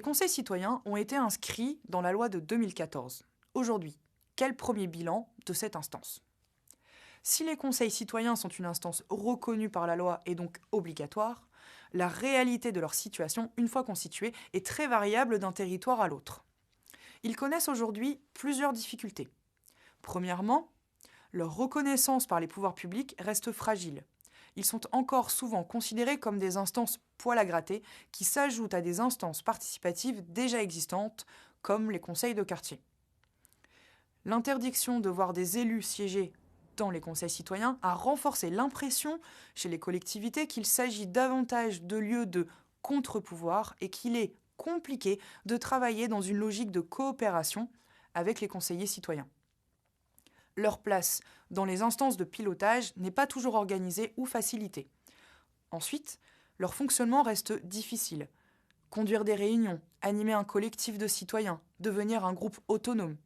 conseils citoyens ont été inscrits dans la loi de 2014. Aujourd'hui, quel premier bilan de cette instance? Si les conseils citoyens sont une instance reconnue par la loi et donc obligatoire, la réalité de leur situation, une fois constituée, est très variable d'un territoire à l'autre. Ils connaissent aujourd'hui plusieurs difficultés. Premièrement, leur reconnaissance par les pouvoirs publics reste fragile. Ils sont encore souvent considérés comme des instances poil à gratter qui s'ajoutent à des instances participatives déjà existantes, comme les conseils de quartier. L'interdiction de voir des élus siéger dans les conseils citoyens a renforcé l'impression chez les collectivités qu'il s'agit davantage de lieux de contre-pouvoir et qu'il est compliqué de travailler dans une logique de coopération avec les conseillers citoyens. Leur place dans les instances de pilotage n'est pas toujours organisée ou facilitée. Ensuite, leur fonctionnement reste difficile. Conduire des réunions, animer un collectif de citoyens, devenir un groupe autonome,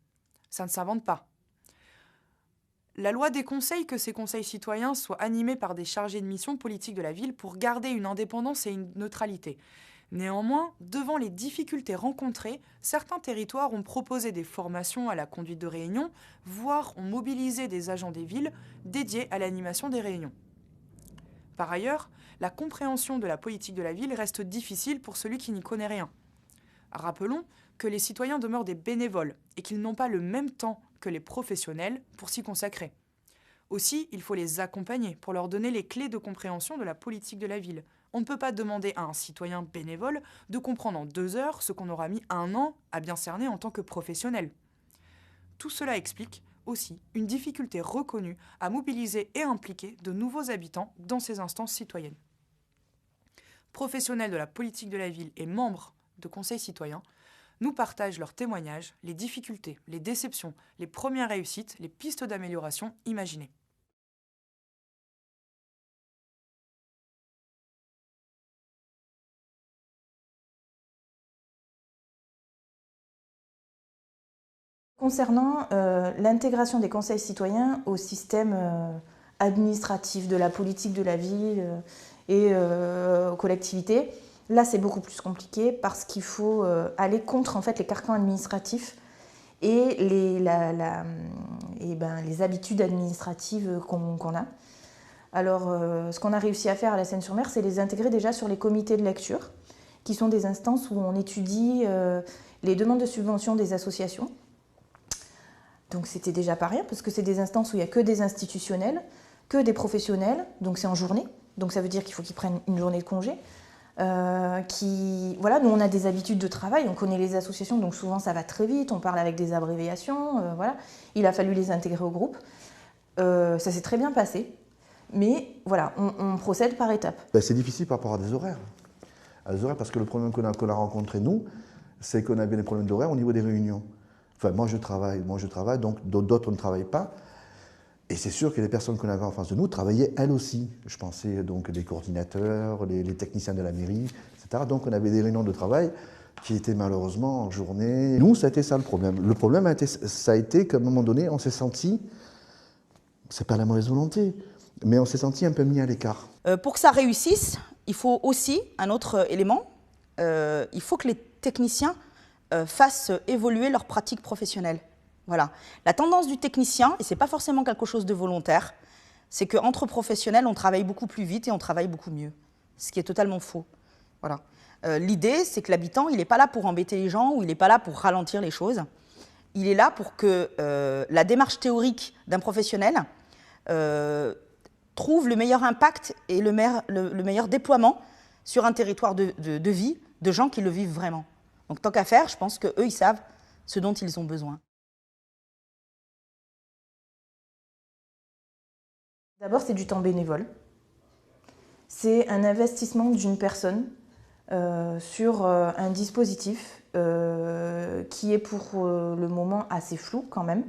ça ne s'invente pas. La loi déconseille que ces conseils citoyens soient animés par des chargés de mission politique de la ville pour garder une indépendance et une neutralité. Néanmoins, devant les difficultés rencontrées, certains territoires ont proposé des formations à la conduite de réunions, voire ont mobilisé des agents des villes dédiés à l'animation des réunions. Par ailleurs, la compréhension de la politique de la ville reste difficile pour celui qui n'y connaît rien. Rappelons que les citoyens demeurent des bénévoles et qu'ils n'ont pas le même temps que les professionnels pour s'y consacrer. Aussi, il faut les accompagner pour leur donner les clés de compréhension de la politique de la ville. On ne peut pas demander à un citoyen bénévole de comprendre en 2 heures ce qu'on aura mis 1 an à bien cerner en tant que professionnel. Tout cela explique aussi une difficulté reconnue à mobiliser et impliquer de nouveaux habitants dans ces instances citoyennes. Professionnels de la politique de la ville et membres de conseils citoyens nous partagent leurs témoignages, les difficultés, les déceptions, les premières réussites, les pistes d'amélioration imaginées. Concernant l'intégration des conseils citoyens au système administratif de la politique de la ville et aux collectivités, là c'est beaucoup plus compliqué parce qu'il faut aller contre en fait, les carcans administratifs et les habitudes administratives qu'on a. Alors ce qu'on a réussi à faire à la Seine-sur-Mer, c'est les intégrer déjà sur les comités de lecture, qui sont des instances où on étudie les demandes de subventions des associations. Donc c'était déjà pas rien, parce que c'est des instances où il n'y a que des institutionnels, que des professionnels, donc c'est en journée, donc ça veut dire qu'il faut qu'ils prennent une journée de congé. Voilà, nous on a des habitudes de travail, on connaît les associations, donc souvent ça va très vite, on parle avec des abréviations, voilà. Il a fallu les intégrer au groupe. Ça s'est très bien passé, mais voilà, on procède par étapes. C'est difficile par rapport à des horaires. Parce que le problème qu'on a rencontré, nous, c'est qu'on avait des problèmes d'horaire au niveau des réunions. Enfin, moi je travaille, donc d'autres ne travaillent pas. Et c'est sûr que les personnes qu'on avait en face de nous travaillaient elles aussi. Je pensais donc les coordinateurs, les techniciens de la mairie, etc. Donc on avait des réunions de travail qui étaient malheureusement en journée. Nous, ça a été ça le problème. Le problème, ça a été qu'à un moment donné, on s'est senti, c'est pas la mauvaise volonté, mais on s'est senti un peu mis à l'écart. Pour que ça réussisse, il faut aussi un autre élément. Il faut que les techniciens fassent évoluer leurs pratiques professionnelles. Voilà. La tendance du technicien, et ce n'est pas forcément quelque chose de volontaire, c'est qu'entre professionnels, on travaille beaucoup plus vite et on travaille beaucoup mieux. Ce qui est totalement faux. Voilà. L'idée, c'est que l'habitant, il n'est pas là pour embêter les gens ou il n'est pas là pour ralentir les choses. Il est là pour que la démarche théorique d'un professionnel trouve le meilleur impact et le meilleur déploiement sur un territoire de vie, de gens qui le vivent vraiment. Donc tant qu'à faire, je pense qu'eux, ils savent ce dont ils ont besoin. D'abord, c'est du temps bénévole. C'est un investissement d'une personne sur un dispositif qui est pour le moment assez flou quand même.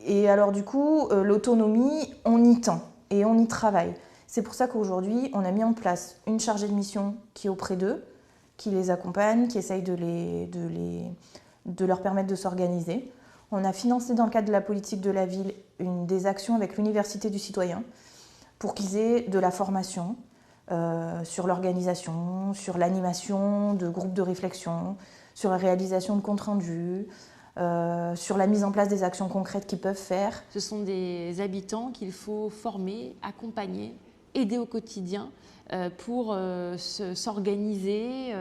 Et alors du coup, l'autonomie, on y tend et on y travaille. C'est pour ça qu'aujourd'hui, on a mis en place une chargée de mission qui est auprès d'eux, qui les accompagne, qui essaye de leur permettre de s'organiser. On a financé dans le cadre de la politique de la ville des actions avec l'Université du Citoyen pour qu'ils aient de la formation, sur l'organisation, sur l'animation de groupes de réflexion, sur la réalisation de comptes rendus, sur la mise en place des actions concrètes qu'ils peuvent faire. Ce sont des habitants qu'il faut former, accompagner, aider au quotidien pour s'organiser,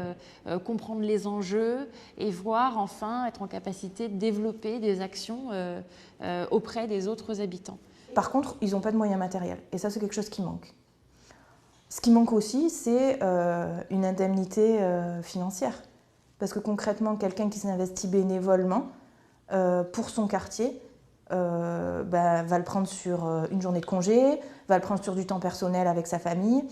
comprendre les enjeux et voir enfin être en capacité de développer des actions auprès des autres habitants. Par contre, ils n'ont pas de moyens matériels et ça c'est quelque chose qui manque. Ce qui manque aussi, c'est une indemnité financière. Parce que concrètement, quelqu'un qui s'investit bénévolement pour son quartier va le prendre sur une journée de congé, va le prendre sur du temps personnel avec sa famille.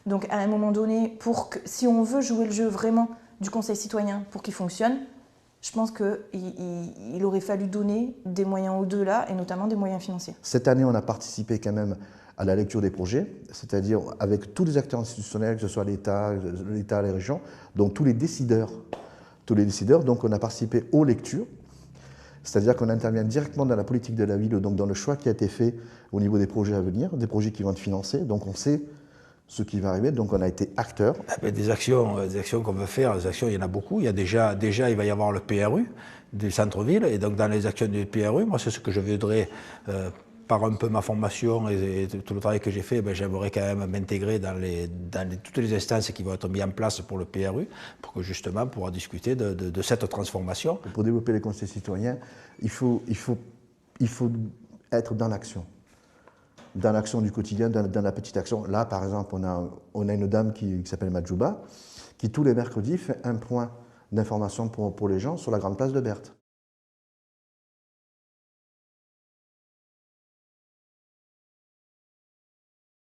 Donc à un moment donné, si on veut jouer le jeu vraiment du conseil citoyen pour qu'il fonctionne, je pense qu'il aurait fallu donner des moyens au-delà et notamment des moyens financiers. Cette année, on a participé quand même à la lecture des projets, c'est-à-dire avec tous les acteurs institutionnels, que ce soit l'État, les régions, donc tous les décideurs. Donc on a participé aux lectures, c'est-à-dire qu'on intervient directement dans la politique de la ville, donc dans le choix qui a été fait au niveau des projets à venir, des projets qui vont être financés, donc on sait ce qui va arriver, donc on a été acteurs. Des actions qu'on veut faire, des actions, il y en a beaucoup. Il y a déjà il va y avoir le PRU du centre-ville, et donc dans les actions du PRU, moi c'est ce que je voudrais, par un peu ma formation et tout le travail que j'ai fait, j'aimerais quand même m'intégrer dans toutes les instances qui vont être mises en place pour le PRU, pour que justement on pourra discuter de cette transformation. Pour développer les conseils citoyens, il faut être dans l'action. Dans l'action du quotidien, dans la petite action. Là, par exemple, on a une dame qui s'appelle Majouba, qui tous les mercredis fait un point d'information pour les gens sur la grande place de Berthe.